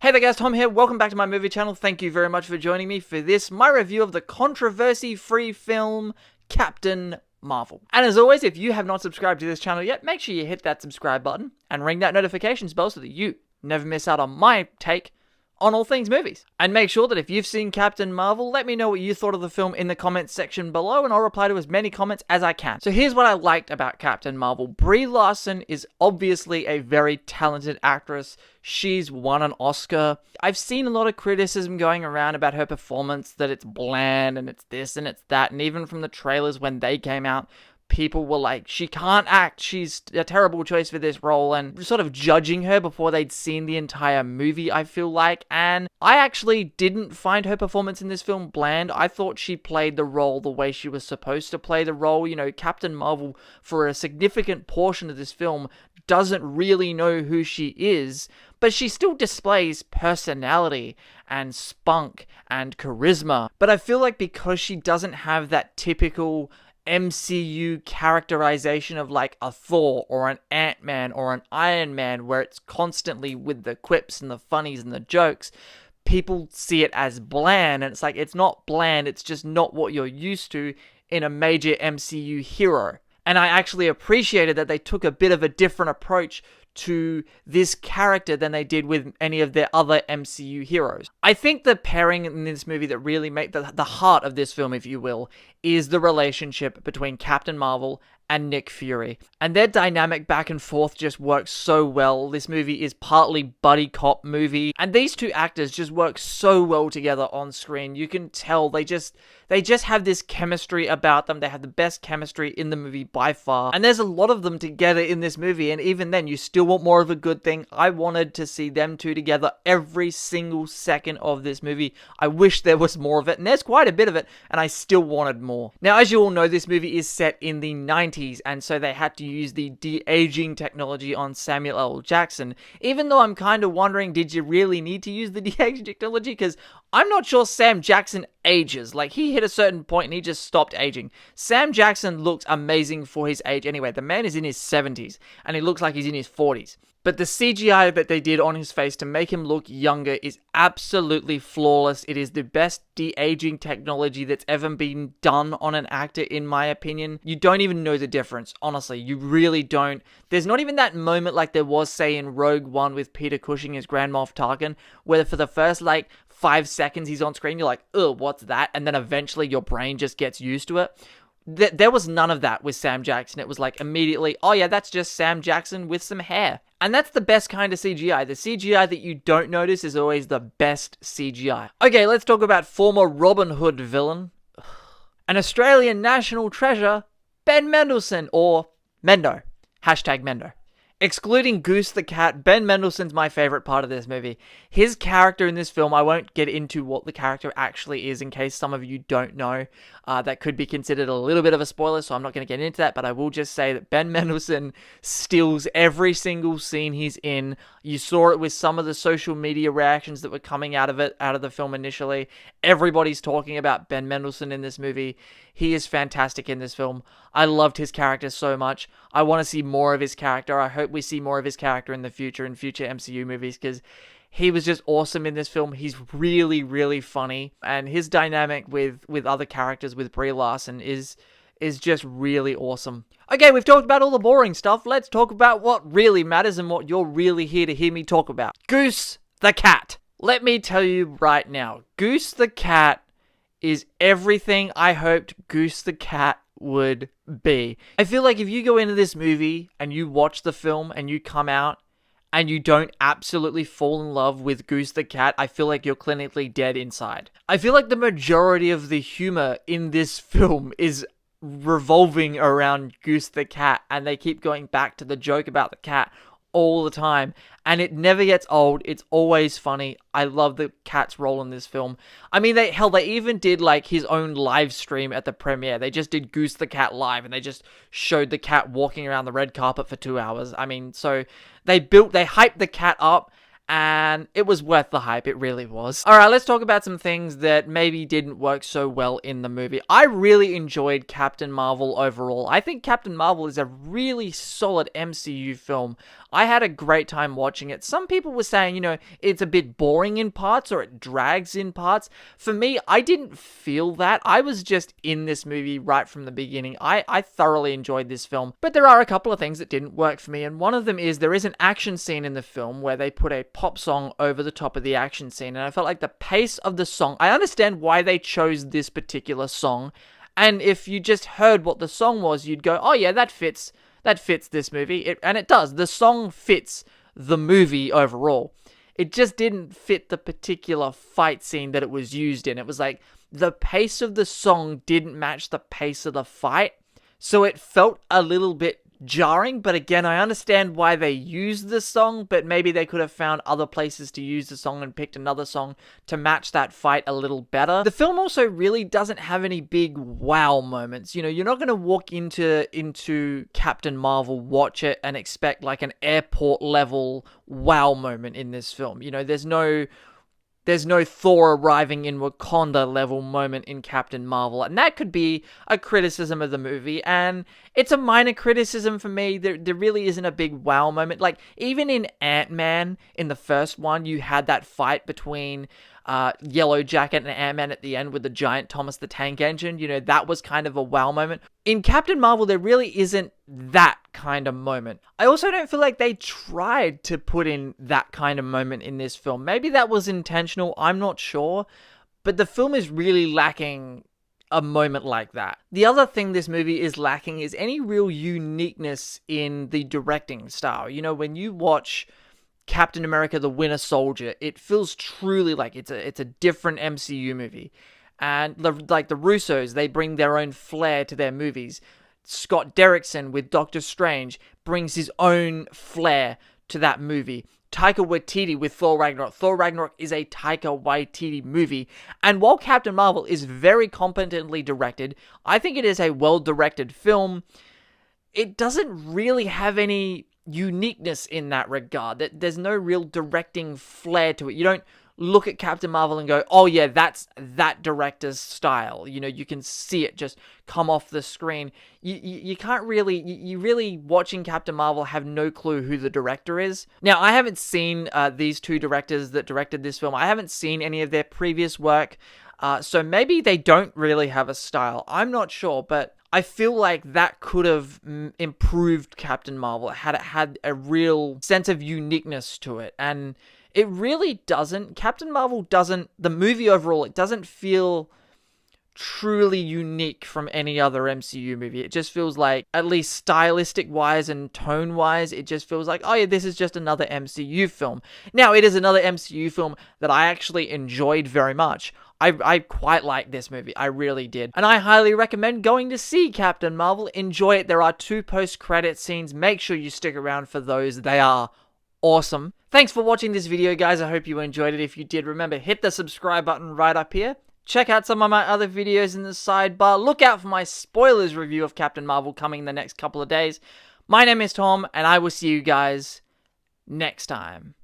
Hey there guys, Tom here. Welcome back to my movie channel. Thank you very much for joining me for this, my review of the controversy-free film, Captain Marvel. And as always, if you have not subscribed to this channel yet, make sure you hit that subscribe button and ring that notifications bell so that you never miss out on my take on all things movies. And make sure that if you've seen Captain Marvel, let me know what you thought of the film in the comments section below, and I'll reply to as many comments as I can. So here's what I liked about Captain Marvel. Brie Larson is obviously a very talented actress. She's won an Oscar. I've seen a lot of criticism going around about her performance, that it's bland and it's this and it's that, and even from the trailers when they came out, people were like, she can't act, she's a terrible choice for this role, and sort of judging her before they'd seen the entire movie, I feel like. And I actually didn't find her performance in this film bland. I thought she played the role the way she was supposed to play the role. You know, Captain Marvel, for a significant portion of this film, doesn't really know who she is, but she still displays personality and spunk and charisma. But I feel like because she doesn't have that typical MCU characterization of like a Thor or an Ant-Man or an Iron Man, where it's constantly with the quips and the funnies and the jokes, people see it as bland. And it's like, it's not bland, it's just not what you're used to in a major MCU hero. And I actually appreciated that they took a bit of a different approach to this character than they did with any of their other MCU heroes. I think the pairing in this movie that really make the heart of this film, if you will, is the relationship between Captain Marvel and Nick Fury. And their dynamic back and forth just works so well. This movie is partly buddy cop movie, and these two actors just work so well together on screen. You can tell they just have this chemistry about them. They have the best chemistry in the movie by far. And there's a lot of them together in this movie, and even then you still want more of a good thing. I wanted to see them two together every single second of this movie. I wish there was more of it, and there's quite a bit of it, and I still wanted more. Now, as you all know, this movie is set in the 90s, and so they had to use the de-aging technology on Samuel L. Jackson. Even though I'm kind of wondering, did you really need to use the de-aging technology? Because I'm not sure Sam Jackson ages. Like, he hit a certain point and he just stopped aging. Sam Jackson looks amazing for his age anyway. The man is in his 70s, and he looks like he's in his 40s. But the CGI that they did on his face to make him look younger is absolutely flawless. It is the best de-aging technology that's ever been done on an actor, in my opinion. You don't even know the difference, honestly. You really don't. There's not even that moment like there was, say, in Rogue One with Peter Cushing as Grand Moff Tarkin, where for the first, 5 seconds he's on screen, you're like, ugh, what's that? And then eventually your brain just gets used to it. There was none of that with Sam Jackson. It was like immediately, oh yeah, that's just Sam Jackson with some hair. And that's the best kind of CGI. The CGI that you don't notice is always the best CGI. Okay, let's talk about former Robin Hood villain, an Australian national treasure, Ben Mendelsohn, or Mendo. Hashtag Mendo. Excluding Goose the Cat, Ben Mendelsohn's my favorite part of this movie. His character in this film, I won't get into what the character actually is in case some of you don't know. That could be considered a little bit of a spoiler, so I'm not going to get into that, but I will just say that Ben Mendelsohn steals every single scene he's in. You saw it with some of the social media reactions that were coming out of the film initially. Everybody's talking about Ben Mendelsohn in this movie. He is fantastic in this film. I loved his character so much. I want to see more of his character. I hope we see more of his character in future MCU movies, because he was just awesome in this film. He's really, really funny, and his dynamic with other characters, with Brie Larson, is just really awesome. Okay, we've talked about all the boring stuff. Let's talk about what really matters and what you're really here to hear me talk about. Goose the Cat. Let me tell you right now, Goose the Cat is everything I hoped Goose the Cat would be. I feel like if you go into this movie and you watch the film and you come out and you don't absolutely fall in love with Goose the Cat, I feel like you're clinically dead inside. I feel like the majority of the humor in this film is revolving around Goose the Cat, and they keep going back to the joke about the cat all the time, and it never gets old. It's always funny. I love the cat's role in this film. I mean, they even did like his own live stream at the premiere. They just did Goose the Cat live, and they just showed the cat walking around the red carpet for 2 hours. I mean, so they hyped the cat up, and it was worth the hype. It really was. Alright, let's talk about some things that maybe didn't work so well in the movie. I really enjoyed Captain Marvel overall. I think Captain Marvel is a really solid MCU film. I had a great time watching it. Some people were saying, it's a bit boring in parts or it drags in parts. For me, I didn't feel that. I was just in this movie right from the beginning. I thoroughly enjoyed this film, but there are a couple of things that didn't work for me, and one of them is there is an action scene in the film where they put a pop song over the top of the action scene, and I felt like the pace of the song, I understand why they chose this particular song, and if you just heard what the song was, you'd go, oh yeah, that fits this movie, and it does. The song fits the movie overall. It just didn't fit the particular fight scene that it was used in. It was like the pace of the song didn't match the pace of the fight, so it felt a little bit jarring. But again, I understand why they used the song, but maybe they could have found other places to use the song and picked another song to match that fight a little better. The film also really doesn't have any big wow moments. You're not going to walk into Captain Marvel, watch it, and expect like an airport level wow moment in this film. There's no Thor arriving in Wakanda level moment in Captain Marvel, and that could be a criticism of the movie, and it's a minor criticism for me. There really isn't a big wow moment. Like, even in Ant-Man, in the first one, you had that fight between Yellow Jacket and Ant-Man at the end with the giant Thomas the Tank Engine. That was kind of a wow moment. In Captain Marvel, there really isn't that kind of moment. I also don't feel like they tried to put in that kind of moment in this film. Maybe that was intentional, I'm not sure, but the film is really lacking a moment like that. The other thing this movie is lacking is any real uniqueness in the directing style. When you watch Captain America: The Winter Soldier, it feels truly like it's a different MCU movie. And the Russos, they bring their own flair to their movies. Scott Derrickson with Doctor Strange brings his own flair to that movie. Taika Waititi with Thor Ragnarok. Thor Ragnarok is a Taika Waititi movie. And while Captain Marvel is very competently directed, I think it is a well-directed film. It doesn't really have any uniqueness in that regard. There's no real directing flair to it. You don't look at Captain Marvel and go, oh yeah, that's that director's style. You can see it just come off the screen. You can't really, you really watching Captain Marvel have no clue who the director is. Now, I haven't seen these two directors that directed this film. I haven't seen any of their previous work. So maybe they don't really have a style. I'm not sure, but I feel like that could have improved Captain Marvel had it had a real sense of uniqueness to it. And it really doesn't. Captain Marvel doesn't, the movie overall, it doesn't feel truly unique from any other MCU movie. It just feels like, at least stylistic-wise and tone-wise, it just feels like, oh yeah, this is just another MCU film. Now, it is another MCU film that I actually enjoyed very much. I quite like this movie. I really did. And I highly recommend going to see Captain Marvel. Enjoy it. There are 2 post-credit scenes. Make sure you stick around for those. They are awesome. Thanks for watching this video, guys. I hope you enjoyed it. If you did, remember, hit the subscribe button right up here. Check out some of my other videos in the sidebar. Look out for my spoilers review of Captain Marvel coming in the next couple of days. My name is Tom, and I will see you guys next time.